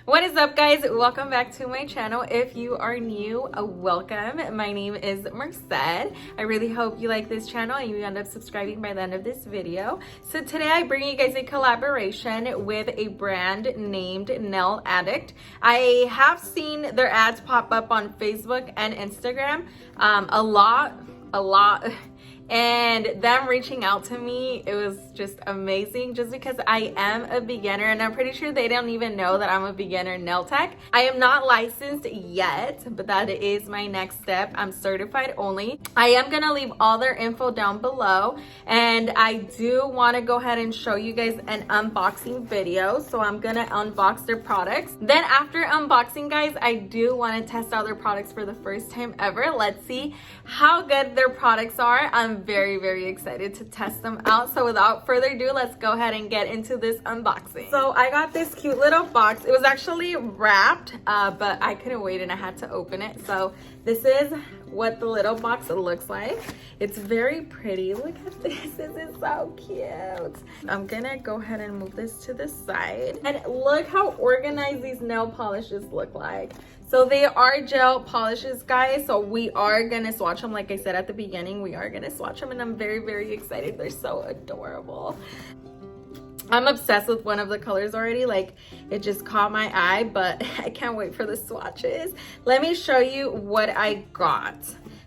What is up, guys? Welcome back to my channel. If you are new, welcome. My name is Merced. I really hope you like this channel and you end up subscribing by the end of this video. So today I bring you guys a collaboration with a brand named Addict. I have seen their ads pop up on Facebook and Instagram a lot. And them reaching out to me, it was just amazing, just because I am a beginner and I'm pretty sure they don't even know that I'm a beginner nail tech. I am not licensed yet, but that is my next step. I'm certified only. I am gonna leave all their info down below, and I do want to go ahead and show you guys an unboxing video. So I'm gonna unbox their products. Then after unboxing, guys, I do want to test out their products for the first time ever. Let's see how good their products are. I'm very excited to test them out. So without further ado, let's go ahead and get into this unboxing. So I got this cute little box. It was actually wrapped, but I couldn't wait and I had to open it. So this is what the little box looks like. It's very pretty. Look at this. This is so cute. I'm gonna go ahead and move this to the side. And look how organized these nail polishes look like. So they are gel polishes, guys. So we are gonna swatch them. Like I said at the beginning, we are gonna swatch them, and I'm very excited. They're so adorable. I'm obsessed with one of the colors already. Like, it just caught my eye, but I can't wait for the swatches. Let me show you what I got.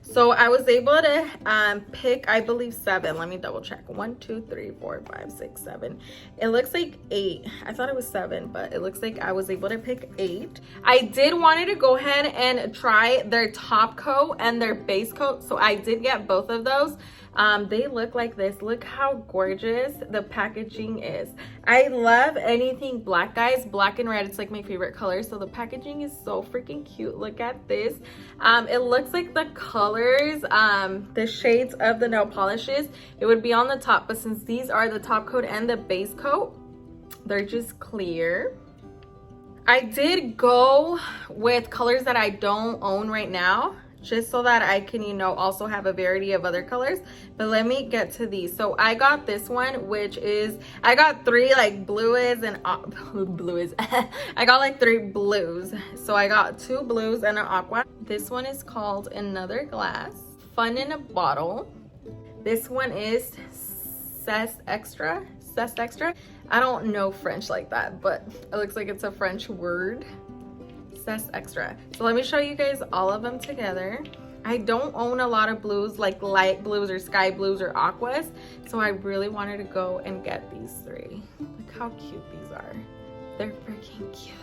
So I was able to pick, I believe, 7. Let me double check. 1, 2, 3, 4, 5, 6, 7. It looks like 8. I thought it was 7, but it looks like I was able to pick 8. I did wanted to go ahead and try their top coat and their base coat. So I did get both of those. They look like this. Look how gorgeous the packaging is. I love anything black, guys. Black and red, it's like my favorite color. So the packaging is so freaking cute. Look at this. It looks like the colors, the shades of the nail polishes, it would be on the top, but since these are the top coat and the base coat, they're just clear. I did go with colors that I don't own right now, just so that I can, you know, also have a variety of other colors. But let me get to these. So I got this one, which is, I got 3 like blues and blues. I got like 3 blues. So I got 2 blues and an aqua. This one is called Another Glass, Fun in a Bottle. This one is Whatssssss Extra. I don't know French like that, but it looks like it's a French word. Extra. So let me show you guys all of them together. I don't own a lot of blues, like light blues or sky blues or aquas, so I really wanted to go and get these 3. Look how cute these are. They're freaking cute.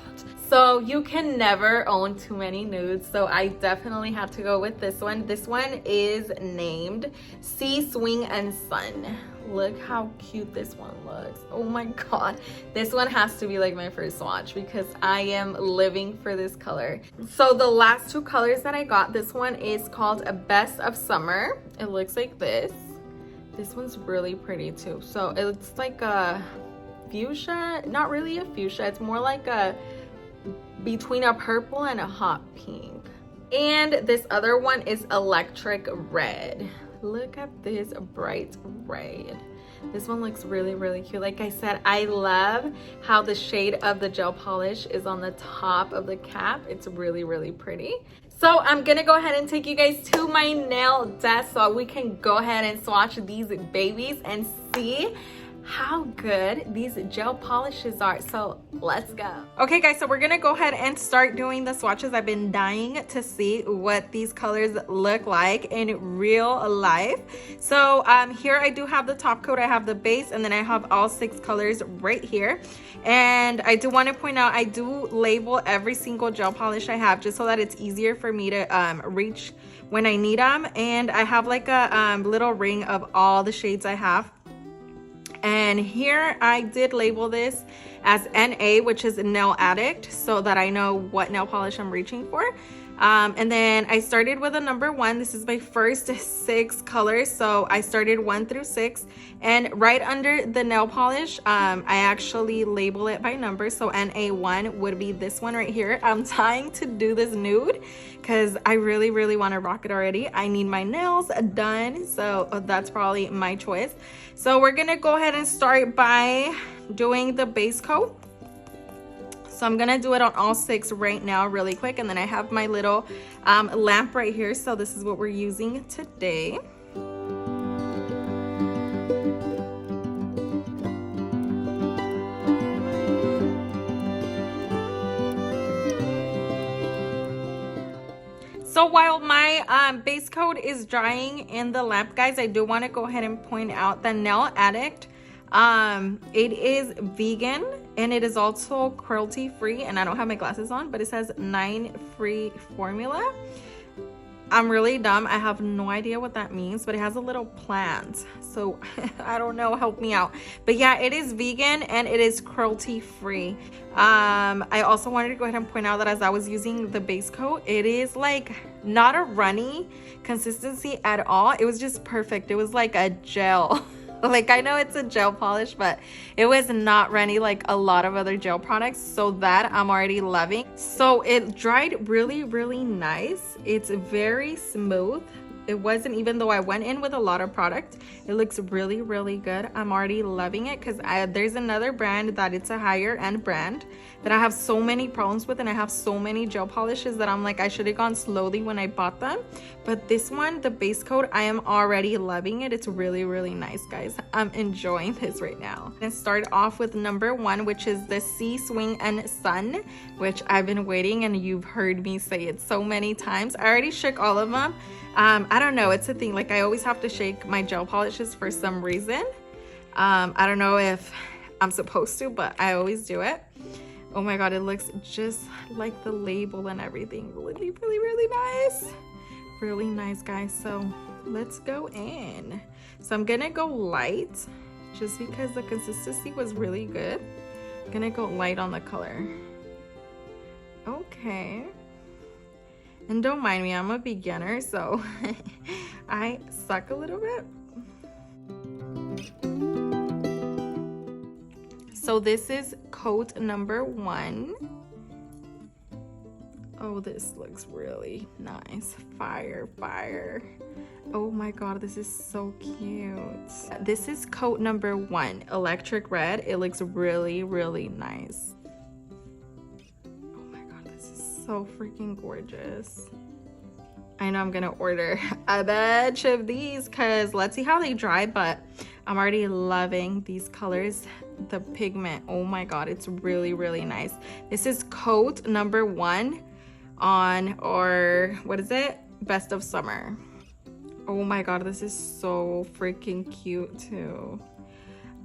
So you can never own too many nudes, so I definitely had to go with this one. This one is named Sea, Swing, and Sun. Look how cute this one looks. Oh my god, this one has to be like my first swatch because I am living for this color. So the last 2 colors that I got, this one is called A Best of Summer. It looks like this. This one's really pretty too. So it's like a fuchsia, not really a fuchsia, it's more like a between a purple and a hot pink. And this other one is Electric Red. Look at this bright red. This one looks really cute. Like I said, I love how the shade of the gel polish is on the top of the cap. It's really pretty. So I'm gonna go ahead and take you guys to my nail desk so we can go ahead and swatch these babies and see how good these gel polishes are. So let's go. Okay guys, so we're gonna go ahead and start doing the swatches. I've been dying to see what these colors look like in real life. So here I do have the top coat, I have the base, and then I have all 6 colors right here. And I do want to point out, I do label every single gel polish I have just so that it's easier for me to reach when I need them. And I have like a little ring of all the shades I have. And here I did label this as NA, which is Nail Addict, so that I know what nail polish I'm reaching for. And then I started with a number 1. This is my first 6 colors, so I started 1 through 6, and right under the nail polish I actually label it by number. So NA1 would be this one right here. I'm trying to do this nude because I really want to rock it already. I need my nails done, so that's probably my choice. So we're gonna go ahead and start by doing the base coat. So I'm gonna do it on all 6 right now really quick, and then I have my little lamp right here, so this is what we're using today. So while my base coat is drying in the lamp, guys, I do want to go ahead and point out that Nail Addict, it is vegan and it is also cruelty free, and I don't have my glasses on, but it says 9 free formula. I'm really dumb, I have no idea what that means, but it has a little plant, so I don't know, help me out. But yeah, it is vegan and it is cruelty free. I also wanted to go ahead and point out that as I was using the base coat, it is like not a runny consistency at all. It was just perfect. It was like a gel. Like, I know it's a gel polish, but it was not runny like a lot of other gel products, so that I'm already loving. So it dried really, really nice. It's very smooth. It wasn't, even though I went in with a lot of product, it looks really, really good. I'm already loving it because there's another brand that it's a higher end brand that I have so many problems with, and I have so many gel polishes that I'm like, I should have gone slowly when I bought them. But this one, the base coat, I am already loving it. It's really, really nice, guys. I'm enjoying this right now. And start off with number 1, which is the Sea Swing and Sun, which I've been waiting, and you've heard me say it so many times. I already shook all of them. I don't know, it's a thing, like I always have to shake my gel polishes for some reason. I don't know if I'm supposed to, but I always do it. Oh my god, it looks just like the label and everything. Really, really, really nice. Really nice, guys. So let's go in. So I'm gonna go light just because the consistency was really good. I'm gonna go light on the color. Okay. And don't mind me, I'm a beginner, so I suck a little bit. So this is coat number 1. Oh, this looks really nice. Fire, fire. Oh my god, this is so cute. This is coat number 1, Electric Red. It looks really, really nice. So freaking gorgeous. I know I'm gonna order a batch of these because let's see how they dry, but I'm already loving these colors. The pigment, oh my god, it's really, really nice. This is coat number 1 on, or what is it, Best of Summer. Oh my god, this is so freaking cute too.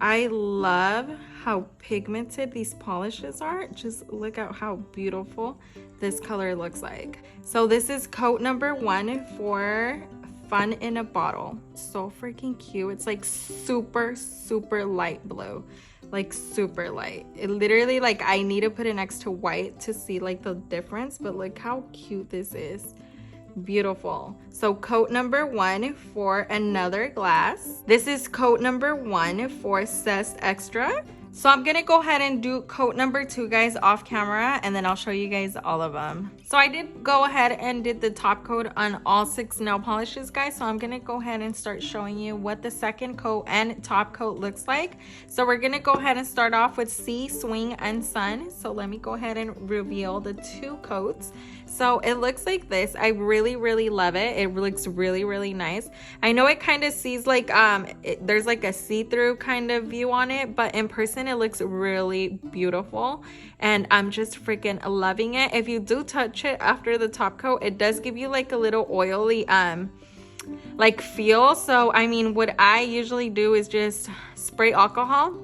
I love how pigmented these polishes are. Just look at how beautiful this color looks like. So this is coat number 1 for Fun in a Bottle. So freaking cute. It's like super, super light blue. Like super light. It literally, like, I need to put it next to white to see like the difference, but look how cute this is. Beautiful. So coat number 1 for Another Glass. This is coat number 1 for Whatssssss Extra. So I'm gonna go ahead and do coat number 2, guys, off camera, and then I'll show you guys all of them. So I did go ahead and did the top coat on all 6 nail polishes, guys. So I'm gonna go ahead and start showing you what the second coat and top coat looks like. So we're gonna go ahead and start off with Sea Swing and Sun. So let me go ahead and reveal the 2 coats. So it looks like this. I really, really love it. It looks really, really nice. I know it kind of sees like there's like a see-through kind of view on it, but in person it looks really beautiful, and I'm just freaking loving it. If you do touch it after the top coat, it does give you like a little oily like feel. So I mean, what I usually do is just spray alcohol,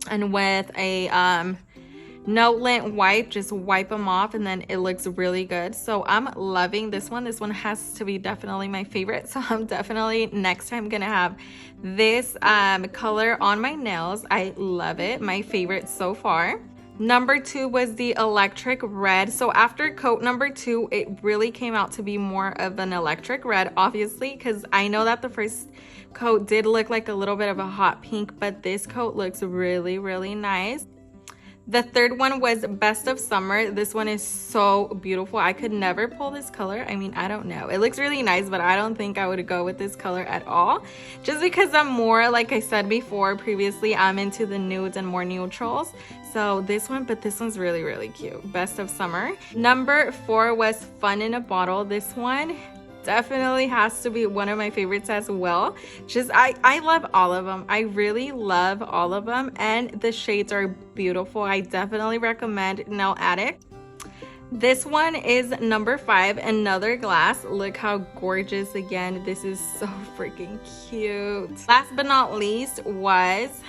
and with a no lint wipe, just wipe them off, and then it looks really good. So I'm loving this one. This one has to be definitely my favorite, so I'm definitely next time gonna have this color on my nails. I love it. My favorite so far. Number 2 was the Electric Red. So after coat number 2, it really came out to be more of an electric red, obviously, because I know that the first coat did look like a little bit of a hot pink, but this coat looks really, really nice. The third one was Best of Summer. This one is so beautiful. I could never pull this color. I mean, I don't know. It looks really nice, but I don't think I would go with this color at all. Just because I'm more, like I said before previously, I'm into the nudes and more neutrals. So this one, but this one's really, really cute. Best of Summer. Number 4 was Fun in a Bottle. This one definitely has to be one of my favorites as well. Just I love all of them. I really love all of them, and the shades are beautiful. I definitely recommend Nail Addict. This one is number 5, Another Glass. Look how gorgeous. Again, this is so freaking cute. Last but not least was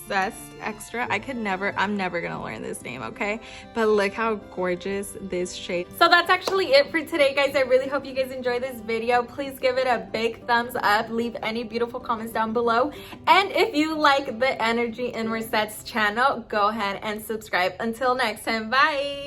Whatssssss Extra. I'm never gonna learn this name, okay? But look how gorgeous this shade. So that's actually it for today, guys. I really hope you guys enjoyed this video. Please give it a big thumbs up. Leave any beautiful comments down below. And if you like the energy in Merced's channel, go ahead and subscribe. Until next time, bye!